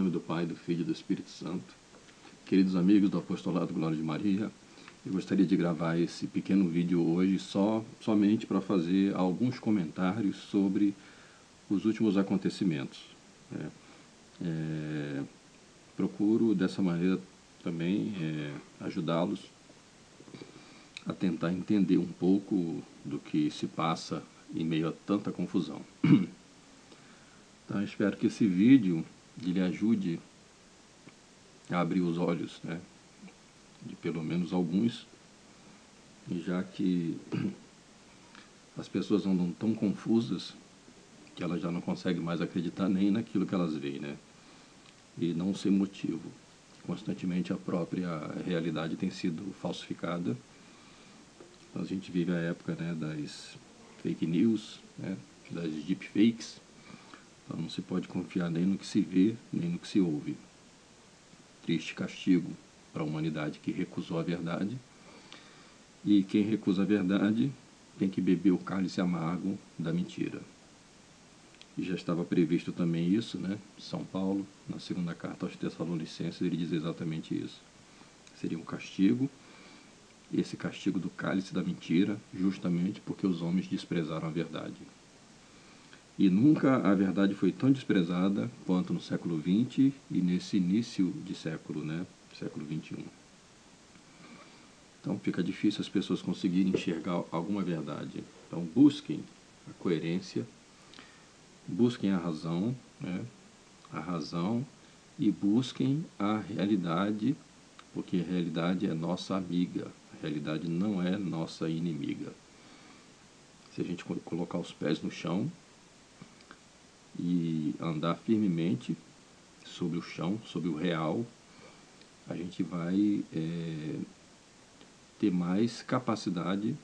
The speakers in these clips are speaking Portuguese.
nome do Pai, do Filho e do Espírito Santo. Queridos amigos do Apostolado Glória de Maria, eu gostaria de gravar esse pequeno vídeo hoje somente para fazer alguns comentários sobre os últimos acontecimentos. Procuro dessa maneira também ajudá-los a tentar entender um pouco do que se passa em meio a tanta confusão. Então, eu espero que esse vídeo lhe ajude a abrir os olhos, de pelo menos alguns, já que as pessoas andam tão confusas que elas já não conseguem mais acreditar nem naquilo que elas veem, e não sem motivo. Constantemente a própria realidade tem sido falsificada. A gente vive a época das fake news, das deepfakes. Então não se pode confiar nem no que se vê, nem no que se ouve. Triste castigo para a humanidade que recusou a verdade. E quem recusa a verdade tem que beber o cálice amargo da mentira. E já estava previsto também isso, São Paulo, na segunda carta aos Tessalonicenses, ele diz exatamente isso. Seria um castigo, esse castigo do cálice da mentira, justamente porque os homens desprezaram a verdade. E nunca a verdade foi tão desprezada quanto no século XX e nesse início de século, século XXI. Então fica difícil as pessoas conseguirem enxergar alguma verdade. Então busquem a coerência, busquem a razão, e busquem a realidade, porque a realidade é nossa amiga, a realidade não é nossa inimiga. Se a gente colocar os pés no chão e andar firmemente sobre o chão, sobre o real, a gente vai ter mais capacidade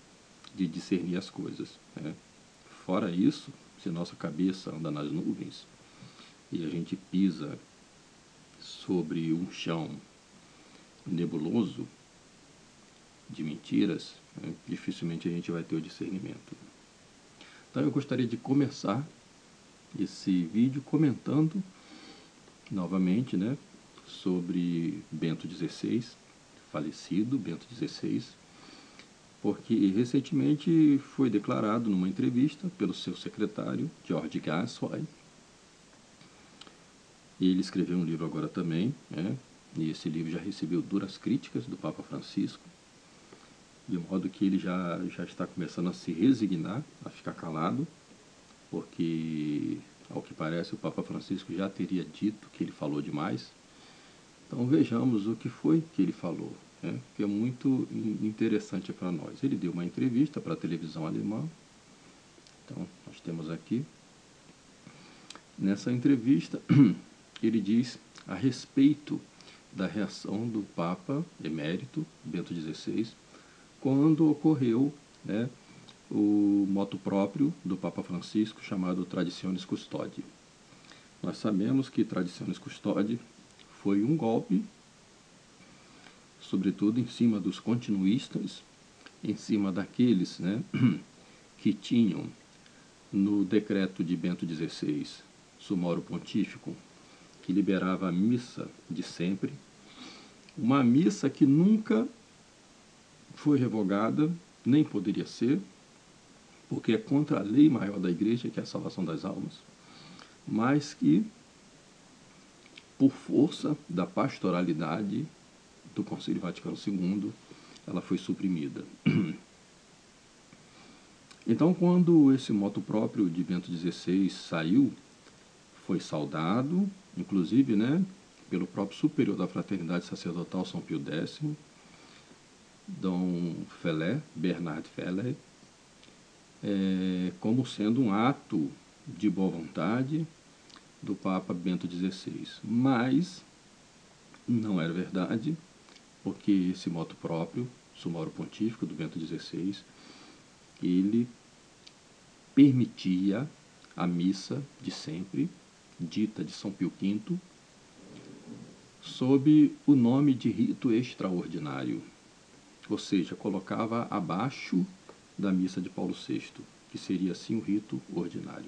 de discernir as coisas. Fora isso, se nossa cabeça anda nas nuvens e a gente pisa sobre um chão nebuloso de mentiras, dificilmente a gente vai ter o discernimento. Então eu gostaria de começar esse vídeo comentando novamente sobre Bento XVI, falecido Bento XVI, porque recentemente foi declarado numa entrevista pelo seu secretário, George Gascoigne. Ele escreveu um livro agora também, e esse livro já recebeu duras críticas do Papa Francisco, de modo que ele já está começando a se resignar, a ficar calado, porque, ao que parece, o Papa Francisco já teria dito que ele falou demais. Então vejamos o que foi que ele falou, que é muito interessante para nós. Ele deu uma entrevista para a televisão alemã. Então nós temos aqui. Nessa entrevista ele diz a respeito da reação do Papa emérito Bento XVI quando ocorreu o motu próprio do Papa Francisco chamado Traditionis Custodi. Nós sabemos que Traditionis Custodi foi um golpe, sobretudo em cima dos continuistas, em cima daqueles que tinham no decreto de Bento XVI, Summorum Pontificum, que liberava a missa de sempre, uma missa que nunca foi revogada, nem poderia ser, porque é contra a lei maior da Igreja, que é a salvação das almas, mas que, por força da pastoralidade do Concílio Vaticano II, ela foi suprimida. Então, quando esse motu próprio de Bento XVI saiu, foi saudado, inclusive, pelo próprio superior da Fraternidade Sacerdotal, São Pio X, Dom Felé, Bernard Felé, como sendo um ato de boa vontade do Papa Bento XVI. Mas não era verdade, porque esse motu próprio, Summorum Pontifico do Bento XVI, ele permitia a missa de sempre, dita de São Pio V, sob o nome de rito extraordinário, ou seja, colocava abaixo da missa de Paulo VI, que seria assim o rito ordinário.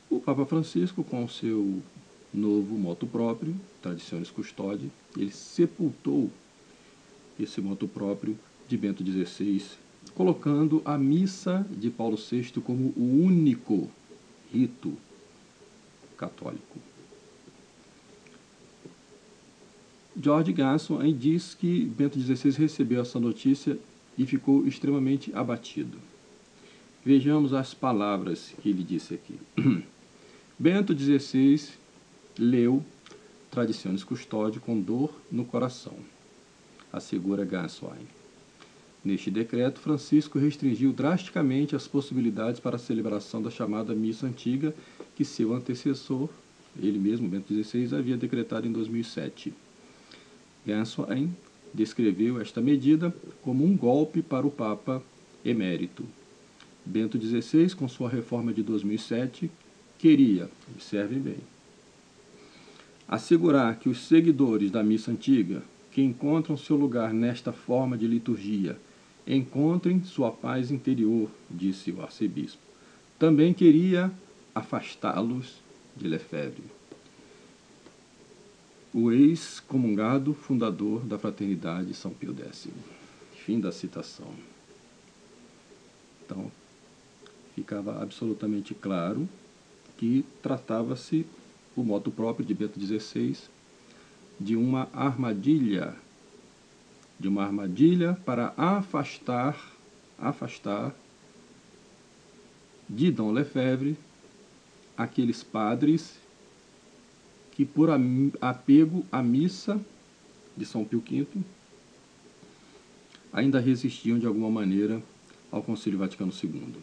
O Papa Francisco, com o seu novo motu próprio, Traditionis Custode. Ele sepultou esse motu próprio de Bento XVI, colocando a missa de Paulo VI como o único rito católico. George Gasson diz que Bento XVI recebeu essa notícia e ficou extremamente abatido. Vejamos as palavras que ele disse aqui. Bento XVI leu Traditionis Custode com dor no coração, assegura Gasson. Neste decreto, Francisco restringiu drasticamente as possibilidades para a celebração da chamada missa antiga que seu antecessor, ele mesmo, Bento XVI, havia decretado em 2007. Gasson descreveu esta medida como um golpe para o Papa emérito. Bento XVI, com sua reforma de 2007, queria, observem bem, assegurar que os seguidores da missa antiga, que encontram seu lugar nesta forma de liturgia, encontrem sua paz interior, disse o arcebispo. Também queria afastá-los de Lefebvre, o ex-comungado fundador da Fraternidade São Pio X. Fim da citação. Então, ficava absolutamente claro que tratava-se, o motu próprio de Bento XVI, de uma armadilha para afastar de Dom Lefebvre aqueles padres que, por apego à missa de São Pio V, ainda resistiam de alguma maneira ao Concílio Vaticano II.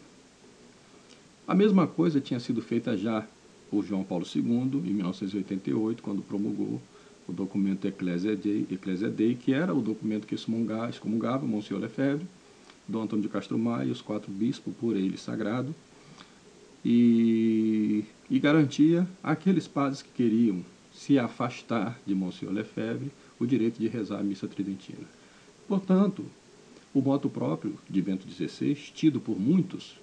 A mesma coisa tinha sido feita já por João Paulo II, em 1988, quando promulgou o documento Ecclesia Dei, que era o documento que excomungava Monsenhor Lefebvre, Dom Antônio de Castro Maia e os 4 bispos, por ele sagrado, e garantia àqueles padres que queriam se afastar de Monsenhor Lefebvre o direito de rezar a missa tridentina. Portanto, o motu próprio de Bento XVI, tido por muitos,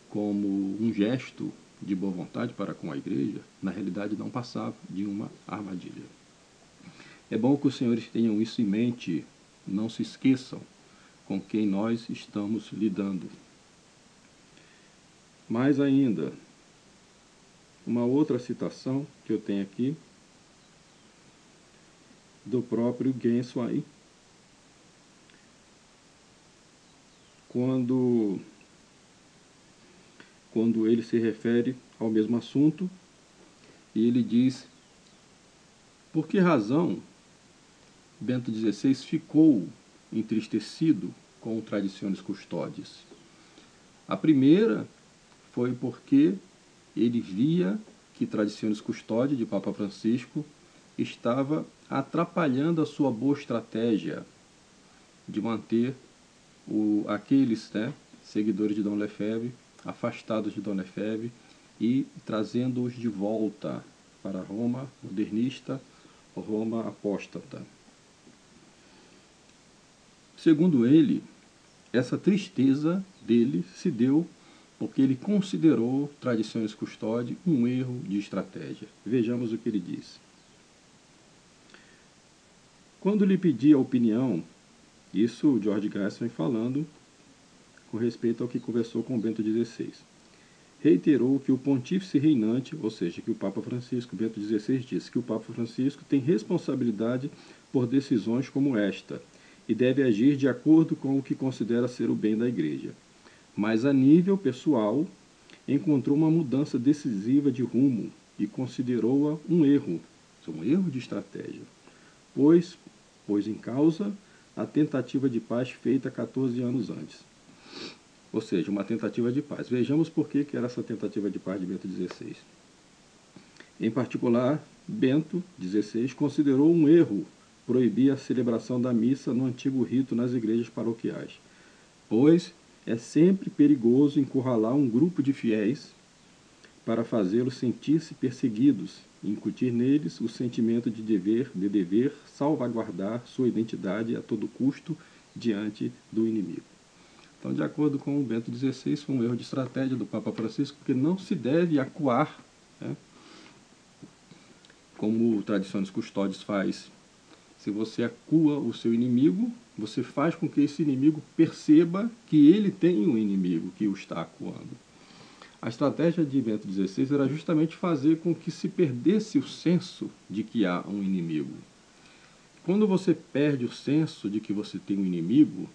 como um gesto de boa vontade para com a Igreja, na realidade não passava de uma armadilha. É bom que os senhores tenham isso em mente, não se esqueçam com quem nós estamos lidando. Mais ainda, uma outra citação que eu tenho aqui, do próprio Gasson, quando ele se refere ao mesmo assunto, e ele diz por que razão Bento XVI ficou entristecido com o Traditionis Custodes. A primeira foi porque ele via que Traditionis Custode de Papa Francisco estava atrapalhando a sua boa estratégia de manter aqueles seguidores de Dom Lefebvre afastados de Dom Lefebvre e trazendo-os de volta para Roma modernista, Roma apóstata. Segundo ele, essa tristeza dele se deu porque ele considerou Traditionis Custode um erro de estratégia. Vejamos o que ele disse. Quando lhe pedi a opinião, isso o George Gasson falando com respeito ao que conversou com Bento XVI, reiterou que o pontífice reinante, ou seja, que o Papa Francisco, Bento XVI disse que o Papa Francisco tem responsabilidade por decisões como esta e deve agir de acordo com o que considera ser o bem da Igreja. Mas a nível pessoal, encontrou uma mudança decisiva de rumo e considerou-a um erro de estratégia, pois em causa a tentativa de paz feita 14 anos antes. Ou seja, uma tentativa de paz. Vejamos por que era essa tentativa de paz de Bento XVI. Em particular, Bento XVI considerou um erro proibir a celebração da missa no antigo rito nas igrejas paroquiais, pois é sempre perigoso encurralar um grupo de fiéis para fazê-los sentir-se perseguidos e incutir neles o sentimento de dever salvaguardar sua identidade a todo custo diante do inimigo. Então, de acordo com o Bento XVI, foi um erro de estratégia do Papa Francisco, porque não se deve acuar como o Tradicionis Custodes faz. Se você acua o seu inimigo, você faz com que esse inimigo perceba que ele tem um inimigo que o está acuando. A estratégia de Bento XVI era justamente fazer com que se perdesse o senso de que há um inimigo. Quando você perde o senso de que você tem um inimigo,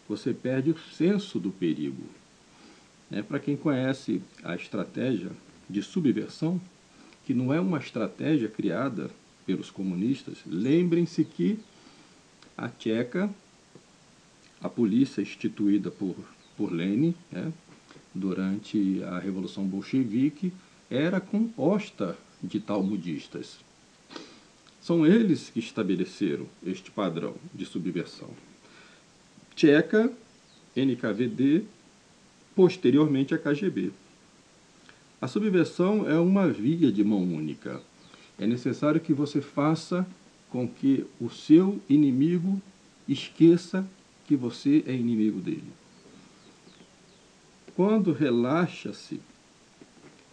você perde o senso do perigo. Para quem conhece a estratégia de subversão, que não é uma estratégia criada pelos comunistas, lembrem-se que a Tcheca, a polícia instituída por Lenin, durante a Revolução Bolchevique, era composta de talmudistas. São eles que estabeleceram este padrão de subversão. Tcheca, NKVD, posteriormente a KGB. A subversão é uma via de mão única. É necessário que você faça com que o seu inimigo esqueça que você é inimigo dele. Quando relaxa-se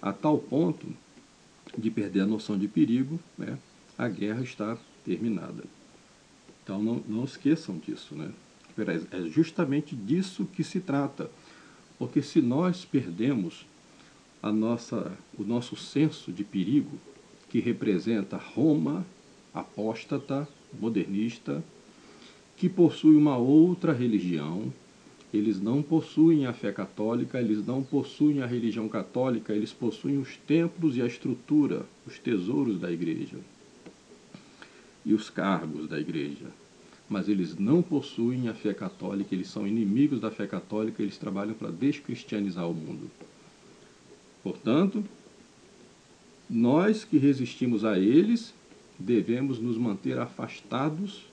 a tal ponto de perder a noção de perigo, a guerra está terminada. Então não esqueçam disso. É justamente disso que se trata. Porque se nós perdemos o nosso senso de perigo, que representa Roma apóstata, modernista, que possui uma outra religião, eles não possuem a fé católica, eles não possuem a religião católica, eles possuem os templos e a estrutura, os tesouros da igreja e os cargos da igreja. Mas eles não possuem a fé católica, eles são inimigos da fé católica, eles trabalham para descristianizar o mundo. Portanto, nós que resistimos a eles, devemos nos manter afastados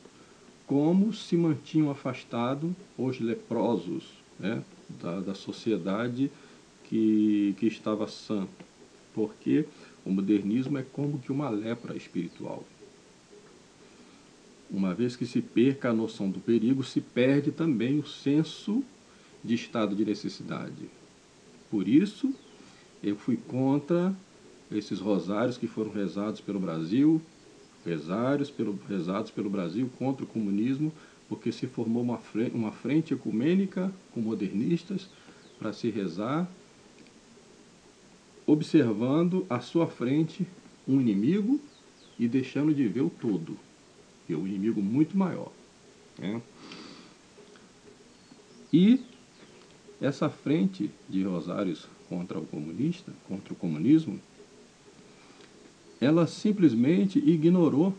como se mantinham afastados os leprosos da sociedade que estava sã. Porque o modernismo é como que uma lepra espiritual. Uma vez que se perca a noção do perigo, se perde também o senso de estado de necessidade. Por isso, eu fui contra esses rosários que foram rezados pelo Brasil, rezados pelo Brasil contra o comunismo, porque se formou uma frente ecumênica com modernistas para se rezar, observando à sua frente um inimigo e deixando de ver o todo, que é um inimigo muito maior. E essa frente de rosários contra o comunismo, ela simplesmente ignorou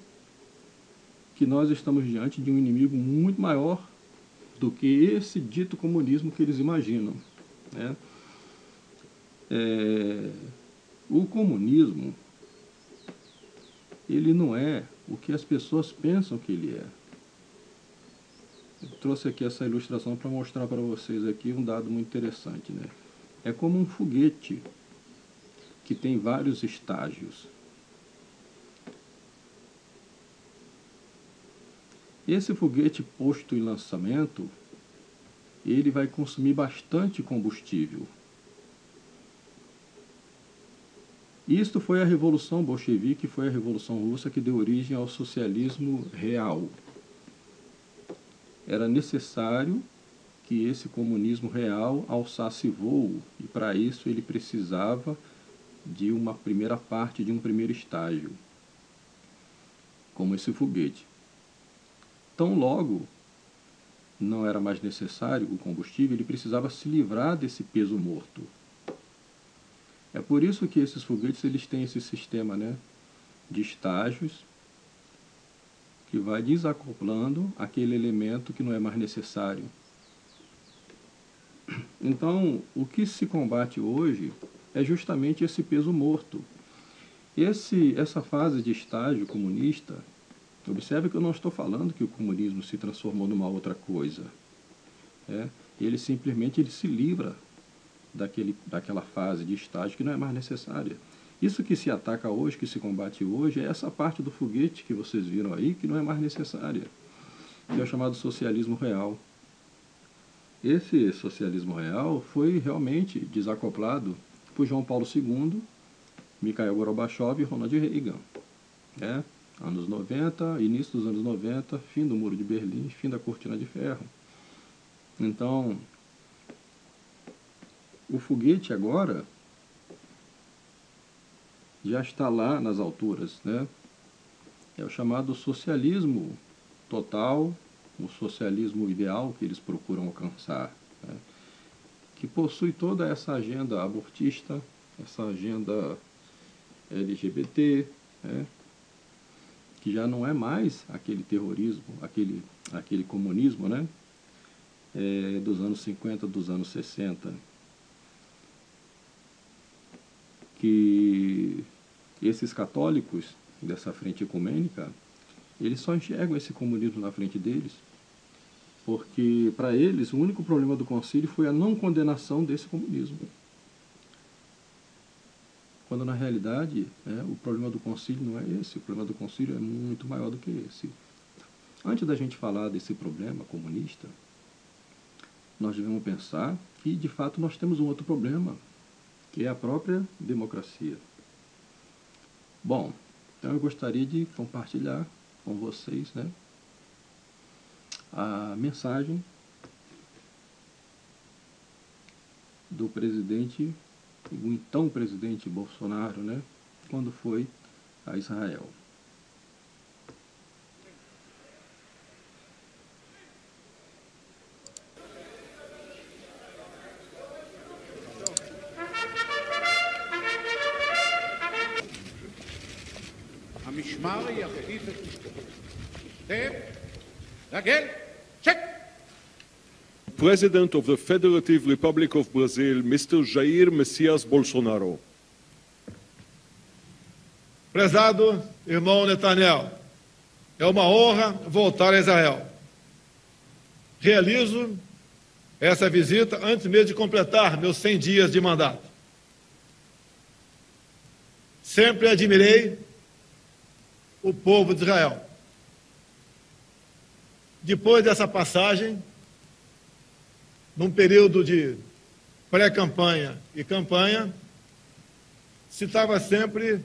que nós estamos diante de um inimigo muito maior do que esse dito comunismo que eles imaginam. O comunismo, ele não é o que as pessoas pensam que ele é. Eu trouxe aqui essa ilustração para mostrar para vocês aqui um dado muito interessante. É como um foguete que tem vários estágios. Esse foguete posto em lançamento, ele vai consumir bastante combustível. Isto foi a Revolução Bolchevique, foi a Revolução Russa que deu origem ao socialismo real. Era necessário que esse comunismo real alçasse voo, e para isso ele precisava de uma primeira parte, de um primeiro estágio, como esse foguete. Tão logo não era mais necessário o combustível, ele precisava se livrar desse peso morto. É por isso que esses foguetes eles têm esse sistema de estágios que vai desacoplando aquele elemento que não é mais necessário. Então, o que se combate hoje é justamente esse peso morto. Essa fase de estágio comunista, observe que eu não estou falando que o comunismo se transformou numa outra coisa. Ele simplesmente se livra daquela fase de estágio que não é mais necessária. Isso que se ataca hoje, que se combate hoje, é essa parte do foguete que vocês viram aí, que não é mais necessária, que é o chamado socialismo real. Esse socialismo real foi realmente desacoplado por João Paulo II, Mikhail Gorbachev e Ronald Reagan. né? Anos 90, início dos anos 90, fim do Muro de Berlim, fim da Cortina de Ferro. Então, o foguete agora já está lá nas alturas, né? É o chamado socialismo total, o socialismo ideal que eles procuram alcançar, né? Que possui toda essa agenda abortista, essa agenda LGBT, né? Que já não é mais aquele terrorismo, aquele comunismo, né? Dos anos 50, dos anos 60, que esses católicos dessa frente ecumênica, eles só enxergam esse comunismo na frente deles, porque para eles o único problema do concílio foi a não condenação desse comunismo. Quando na realidade, o problema do concílio não é esse, o problema do concílio é muito maior do que esse. Antes da gente falar desse problema comunista, nós devemos pensar que de fato nós temos um outro problema, que é a própria democracia. Bom, então eu gostaria de compartilhar com vocês, né, a mensagem do presidente, o então presidente Bolsonaro, né, quando foi a Israel. המשמר יחליף את משפטו. רגל, צ'ק! President of the Federative Republic of Brazil, Mr. Jair Messias Bolsonaro. Prezado irmão Netanyahu, é uma honra voltar a Israel. Realizo essa visita antes mesmo de completar meus 100 dias de mandato. Sempre admirei o povo de Israel. Depois dessa passagem, num período de pré-campanha e campanha, citava sempre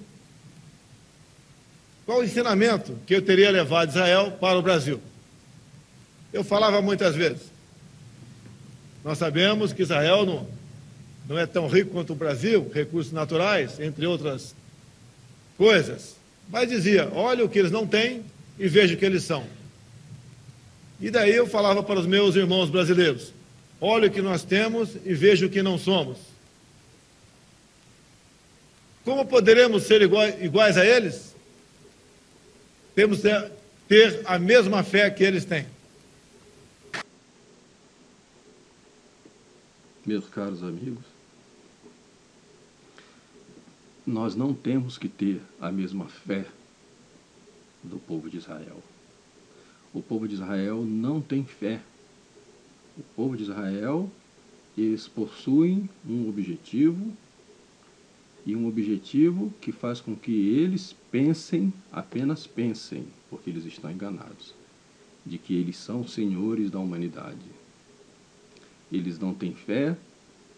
qual o ensinamento que eu teria levado Israel para o Brasil. Eu falava muitas vezes, nós sabemos que Israel não é tão rico quanto o Brasil, recursos naturais, entre outras coisas, mas dizia, olha o que eles não têm e veja o que eles são. E daí eu falava para os meus irmãos brasileiros, olha o que nós temos e veja o que não somos. Como poderemos ser iguais a eles? Temos que ter a mesma fé que eles têm. Meus caros amigos, nós não temos que ter a mesma fé do povo de Israel. O povo de Israel não tem fé. O povo de Israel, eles possuem um objetivo, e um objetivo que faz com que eles pensem, apenas pensem, porque eles estão enganados, de que eles são senhores da humanidade. Eles não têm fé,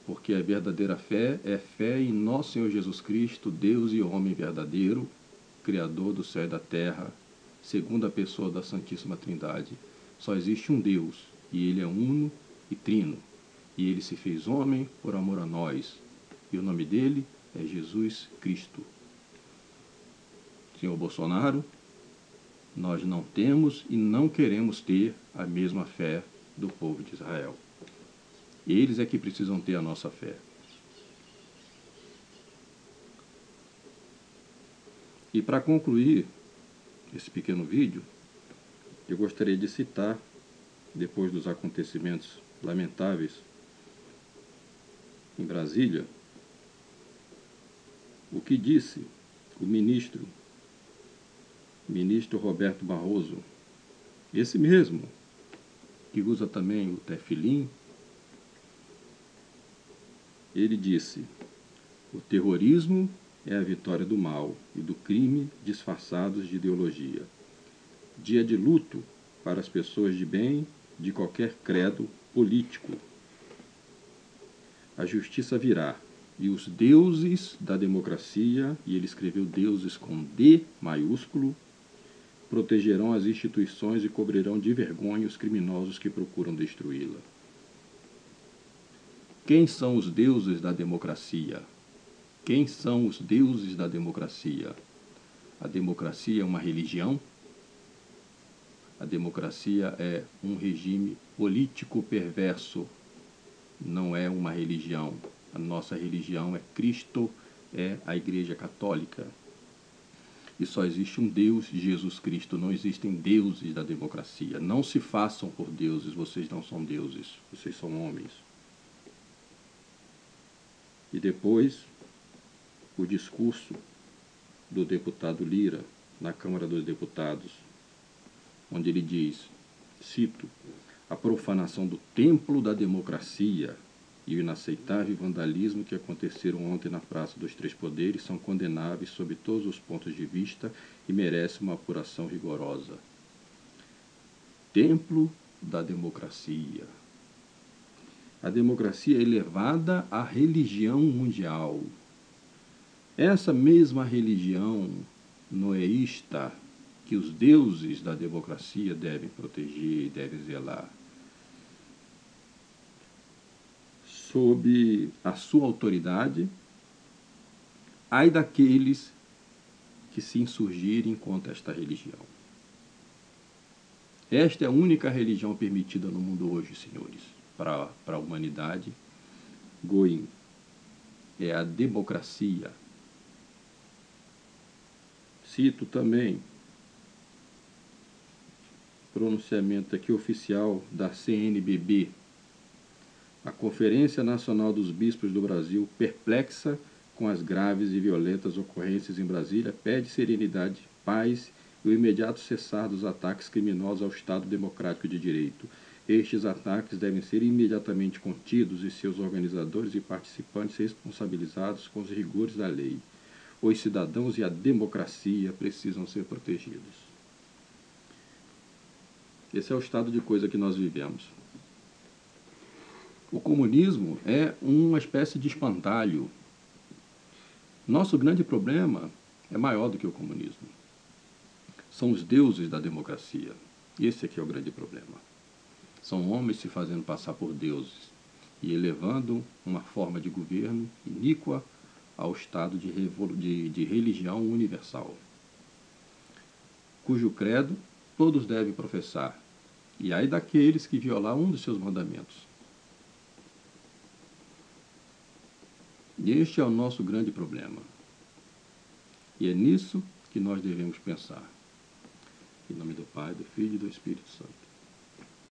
porque a verdadeira fé é fé em nosso Senhor Jesus Cristo, Deus e homem verdadeiro, Criador do céu e da terra, segunda pessoa da Santíssima Trindade. Só existe um Deus, e Ele é uno e trino. E Ele se fez homem por amor a nós. E o nome dele é Jesus Cristo. Senhor Bolsonaro, nós não temos e não queremos ter a mesma fé do povo de Israel. Eles é que precisam ter a nossa fé. E para concluir esse pequeno vídeo, eu gostaria de citar, depois dos acontecimentos lamentáveis em Brasília, o que disse o ministro Roberto Barroso, esse mesmo, que usa também o tefilim. Ele disse, o terrorismo é a vitória do mal e do crime disfarçados de ideologia. Dia de luto para as pessoas de bem de qualquer credo político. A justiça virá E os deuses da democracia, e ele escreveu deuses com D maiúsculo, protegerão as instituições e cobrirão de vergonha os criminosos que procuram destruí-la. Quem são os deuses da democracia? Quem são os deuses da democracia? A democracia é uma religião? A democracia é um regime político perverso, não é uma religião. A nossa religião é Cristo, é a Igreja Católica. E só existe um Deus, Jesus Cristo, não existem deuses da democracia. Não se façam por deuses, vocês não são deuses, vocês são homens. E depois, o discurso do deputado Lira na Câmara dos Deputados, onde ele diz, cito, a profanação do templo da democracia e o inaceitável vandalismo que aconteceram ontem na Praça dos Três Poderes são condenáveis sob todos os pontos de vista e merecem uma apuração rigorosa. Templo da democracia. A democracia é elevada à religião mundial. Essa mesma religião noeísta que os deuses da democracia devem proteger e devem zelar. Sob a sua autoridade, ai daqueles que se insurgirem contra esta religião. Esta é a única religião permitida no mundo hoje, senhores, para a humanidade. Goim é a democracia. Cito também pronunciamento aqui oficial da CNBB, a Conferência Nacional dos Bispos do Brasil, perplexa com as graves e violentas ocorrências em Brasília, pede serenidade, paz e o imediato cessar dos ataques criminosos ao Estado Democrático de Direito. Estes ataques devem ser imediatamente contidos e seus organizadores e participantes responsabilizados com os rigores da lei. Os cidadãos e a democracia precisam ser protegidos. Esse é o estado de coisa que nós vivemos. O comunismo é uma espécie de espantalho. Nosso grande problema é maior do que o comunismo. São os deuses da democracia. Esse aqui é o grande problema. São homens se fazendo passar por deuses e elevando uma forma de governo iníqua ao estado de religião universal, cujo credo todos devem professar, e ai daqueles que violar um dos seus mandamentos. E este é o nosso grande problema. E é nisso que nós devemos pensar. Em nome do Pai, do Filho e do Espírito Santo.